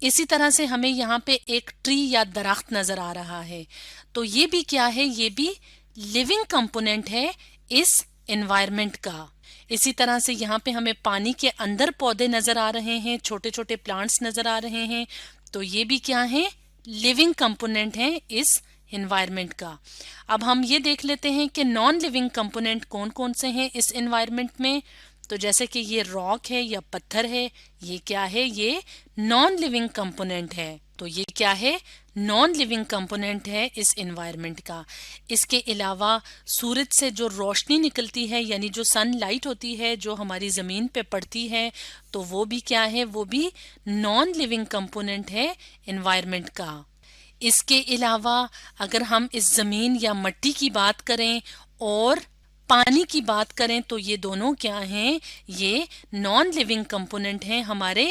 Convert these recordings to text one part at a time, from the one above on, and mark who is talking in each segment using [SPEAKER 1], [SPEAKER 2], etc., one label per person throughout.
[SPEAKER 1] اسی طرح سے ہمیں یہاں پہ ایک ٹری یا درخت نظر آ رہا ہے، تو یہ بھی کیا ہے، یہ بھی لیونگ کمپوننٹ ہے اس انوائرمنٹ کا۔ اسی طرح سے یہاں پہ ہمیں پانی کے اندر پودے نظر آ رہے ہیں، چھوٹے چھوٹے پلانٹس نظر آ رہے ہیں، تو یہ بھی کیا ہیں، لیونگ کمپوننٹ ہیں اس انوائرمنٹ کا۔ اب ہم یہ دیکھ لیتے ہیں کہ نان لیونگ کمپوننٹ کون کون سے ہیں اس انوائرمنٹ میں۔ تو جیسے کہ یہ راک ہے یا پتھر ہے، یہ کیا ہے، یہ نان لیونگ کمپوننٹ ہے۔ تو یہ کیا ہے، نان لیونگ کمپوننٹ ہے اس انوائرمنٹ کا۔ اس کے علاوہ سورج سے جو روشنی نکلتی ہے، یعنی جو سن لائٹ ہوتی ہے جو ہماری زمین پہ پڑتی ہے، تو وہ بھی کیا ہے، وہ بھی نان لیونگ کمپوننٹ ہے انوائرمنٹ کا۔ اس کے علاوہ اگر ہم اس زمین یا مٹی کی بات کریں اور پانی کی بات کریں، تو یہ دونوں کیا ہیں، یہ نان لیونگ کمپوننٹ ہیں ہمارے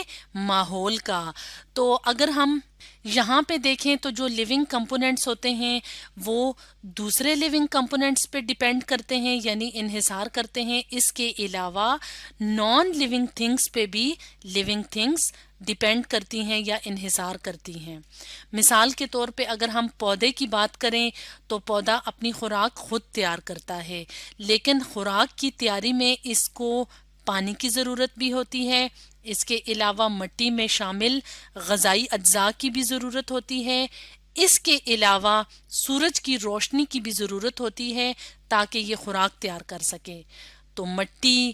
[SPEAKER 1] ماحول کا۔ تو اگر ہم یہاں پہ دیکھیں تو جو لیونگ کمپوننٹس ہوتے ہیں وہ دوسرے لیونگ کمپوننٹس پہ ڈیپینڈ کرتے ہیں، یعنی انحصار کرتے ہیں۔ اس کے علاوہ نان لیونگ تھنگس پہ بھی لیونگ تھنگس ڈیپینڈ کرتی ہیں یا انحصار کرتی ہیں۔ مثال کے طور پہ اگر ہم پودے کی بات کریں تو پودا اپنی خوراک خود تیار کرتا ہے، لیکن خوراک کی تیاری میں اس کو پانی کی ضرورت بھی ہوتی ہے، اس کے علاوہ مٹی میں شامل غذائی اجزاء کی بھی ضرورت ہوتی ہے، اس کے علاوہ سورج کی روشنی کی بھی ضرورت ہوتی ہے تاکہ یہ خوراک تیار کر سکے۔ تو مٹی،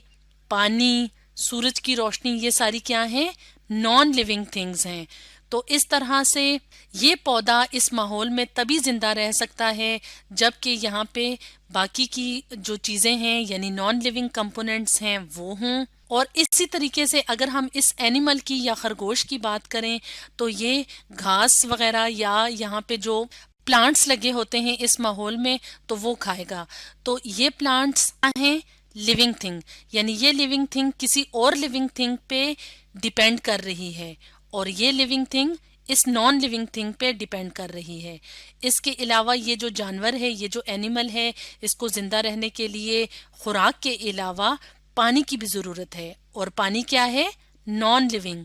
[SPEAKER 1] پانی، سورج کی روشنی، یہ ساری کیا ہیں، نان لیونگ تھنگز ہیں۔ تو اس طرح سے یہ پودا اس ماحول میں تبھی زندہ رہ سکتا ہے جبکہ یہاں پہ باقی کی جو چیزیں ہیں یعنی نان لیونگ کمپوننٹس ہیں وہ ہوں۔ اور اسی طریقے سے اگر ہم اس اینیمل کی یا خرگوش کی بات کریں تو یہ گھاس وغیرہ یا یہاں پہ جو پلانٹس لگے ہوتے ہیں اس ماحول میں تو وہ کھائے گا۔ تو یہ پلانٹس ہیں لیونگ تھنگ، یعنی یہ لیونگ تھنگ کسی اور لیونگ تھنگ پہ ڈیپینڈ کر رہی ہے اور یہ لیونگ تھنگ اس نان لیونگ تھنگ پہ ڈیپینڈ کر رہی ہے۔ اس کے علاوہ یہ جو جانور ہے، یہ جو اینیمل ہے، اس کو زندہ رہنے کے لیے خوراک کے علاوہ پانی کی بھی ضرورت ہے، اور پانی کیا ہے، نان لیونگ۔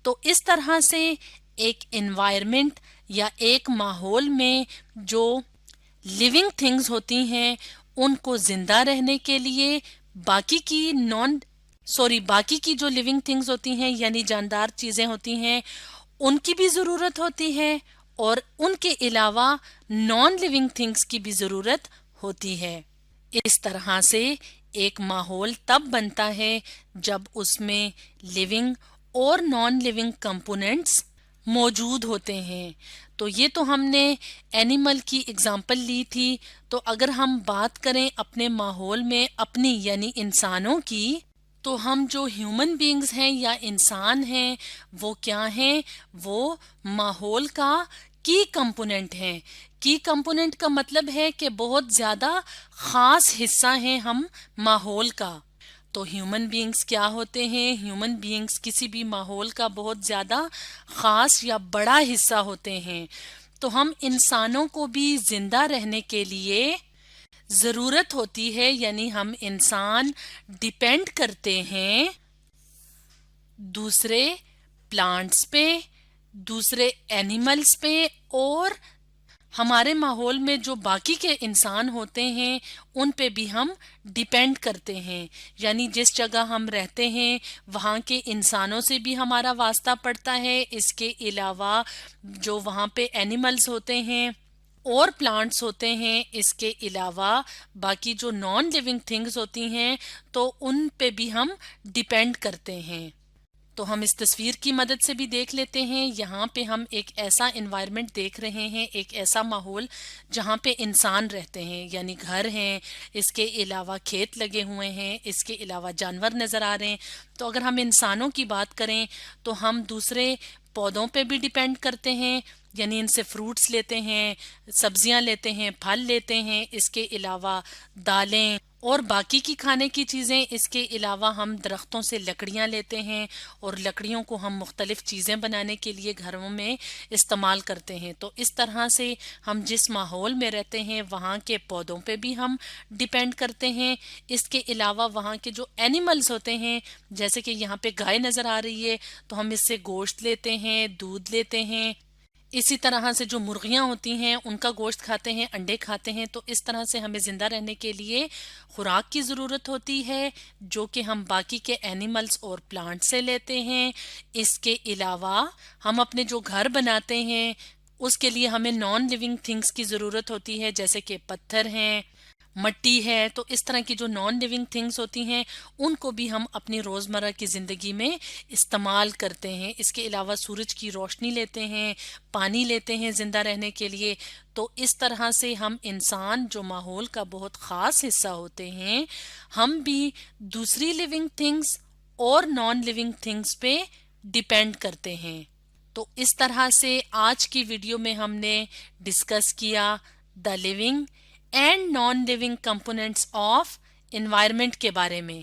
[SPEAKER 1] تو اس طرح سے ایک انوائرمنٹ یا ایک ماحول میں جو لیونگ تھنگز ہوتی ہیں ان کو زندہ رہنے کے لیے باقی کی جو لیونگ تھنگز ہوتی ہیں یعنی جاندار چیزیں ہوتی ہیں ان کی بھی ضرورت ہوتی ہے، اور ان کے علاوہ نان لیونگ تھنگز کی بھی ضرورت ہوتی ہے۔ اس طرح سے ایک ماحول تب بنتا ہے جب اس میں لیونگ اور نان لیونگ کمپوننٹس موجود ہوتے ہیں۔ تو یہ تو ہم نے اینیمل کی اگزامپل لی تھی، تو اگر ہم بات کریں اپنے ماحول میں اپنی یعنی انسانوں کی، تو ہم جو ہیومن بینگز ہیں یا انسان ہیں وہ کیا ہیں، وہ ماحول کا کی کمپوننٹ ہیں۔ کی کمپوننٹ کا مطلب ہے کہ بہت زیادہ خاص حصہ ہیں ہم ماحول کا۔ تو ہیومن بینگز کیا ہوتے ہیں، ہیومن بینگز کسی بھی ماحول کا بہت زیادہ خاص یا بڑا حصہ ہوتے ہیں۔ تو ہم انسانوں کو بھی زندہ رہنے کے لیے ضرورت ہوتی ہے، یعنی ہم انسان ڈیپینڈ کرتے ہیں دوسرے پلانٹس پہ، دوسرے اینیملز پہ، اور ہمارے ماحول میں جو باقی کے انسان ہوتے ہیں ان پہ بھی ہم ڈیپینڈ کرتے ہیں، یعنی جس جگہ ہم رہتے ہیں وہاں کے انسانوں سے بھی ہمارا واسطہ پڑتا ہے۔ اس کے علاوہ جو وہاں پہ اینیملز ہوتے ہیں اور پلانٹس ہوتے ہیں، اس کے علاوہ باقی جو نان لیونگ تھنگز ہوتی ہیں تو ان پہ بھی ہم ڈیپینڈ کرتے ہیں۔ تو ہم اس تصویر کی مدد سے بھی دیکھ لیتے ہیں، یہاں پہ ہم ایک ایسا انوائرمنٹ دیکھ رہے ہیں، ایک ایسا ماحول جہاں پہ انسان رہتے ہیں، یعنی گھر ہیں، اس کے علاوہ کھیت لگے ہوئے ہیں، اس کے علاوہ جانور نظر آ رہے ہیں۔ تو اگر ہم انسانوں کی بات کریں تو ہم دوسرے پودوں پہ بھی ڈیپینڈ کرتے ہیں، یعنی ان سے فروٹس لیتے ہیں، سبزیاں لیتے ہیں، پھل لیتے ہیں، اس کے علاوہ دالیں اور باقی کی کھانے کی چیزیں اس کے علاوہ ہم درختوں سے لکڑیاں لیتے ہیں اور لکڑیوں کو ہم مختلف چیزیں بنانے کے لیے گھروں میں استعمال کرتے ہیں. تو اس طرح سے ہم جس ماحول میں رہتے ہیں وہاں کے پودوں پہ بھی ہم ڈیپینڈ کرتے ہیں. اس کے علاوہ وہاں کے جو اینیملز ہوتے ہیں، جیسے کہ یہاں پہ گائے نظر آ رہی ہے، تو ہم اس سے گوشت لیتے ہیں، دودھ لیتے ہیں. اسی طرح سے جو مرغیاں ہوتی ہیں ان کا گوشت کھاتے ہیں، انڈے کھاتے ہیں. تو اس طرح سے ہمیں زندہ رہنے کے لیے خوراک کی ضرورت ہوتی ہے جو کہ ہم باقی کے اینیملز اور پلانٹ سے لیتے ہیں. اس کے علاوہ ہم اپنے جو گھر بناتے ہیں اس کے لیے ہمیں نان لیونگ تھنگس کی ضرورت ہوتی ہے، جیسے کہ پتھر ہیں، مٹی ہے. تو اس طرح کی جو نان لیونگ تھنگس ہوتی ہیں ان کو بھی ہم اپنی روزمرہ کی زندگی میں استعمال کرتے ہیں. اس کے علاوہ سورج کی روشنی لیتے ہیں، پانی لیتے ہیں زندہ رہنے کے لیے. تو اس طرح سے ہم انسان جو ماحول کا بہت خاص حصہ ہوتے ہیں، ہم بھی دوسری لیونگ تھنگس اور نان لیونگ تھنگس پہ ڈیپینڈ کرتے ہیں. تو اس طرح سے آج کی ویڈیو میں ہم نے ڈسکس کیا the living and non living components of environment کے بارے میں.